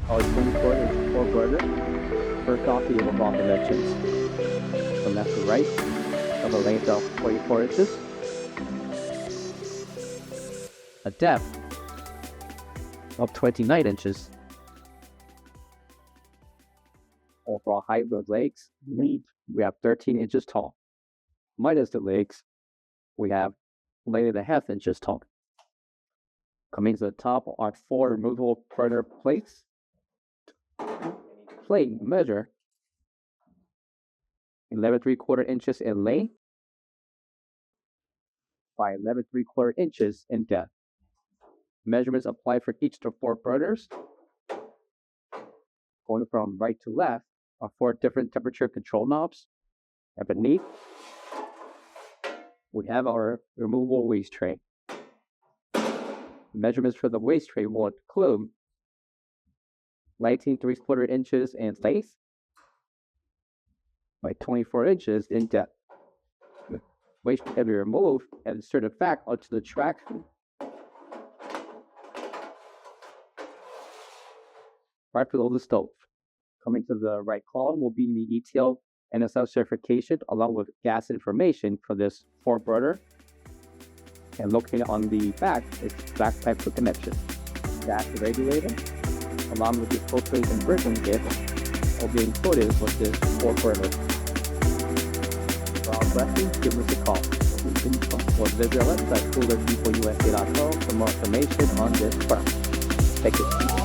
our 24-inch 4 burner. First off, the overall dimensions from left to right of a length of 24 inches, a depth of 29 inches, overall height of the legs, we have 13 inches tall. Minus the legs, we have 11.5 inches tall. Coming to the top are 4 removable burner plates. Plate measure 11.75 inches in length by 11.75 inches in depth. Measurements applied for each of the 4 burners. Going from right to left are 4 different temperature control knobs. And beneath, we have our removable waste tray. Measurements for the waste tray will include 19.75 inches in length by 24 inches in depth. Waste can be removed and inserted back onto the track. Right below the stove. Coming to the right column will be the ETL NSF certification along with gas information for this 4 burner. And located on the back is back pipe for connection. Gas regulator along with the filtering and bridging kit will be included with this 4 burner. For all questions, give us a call. Or visit our website coolerpeopleusa.com for more information on this product. Thank you.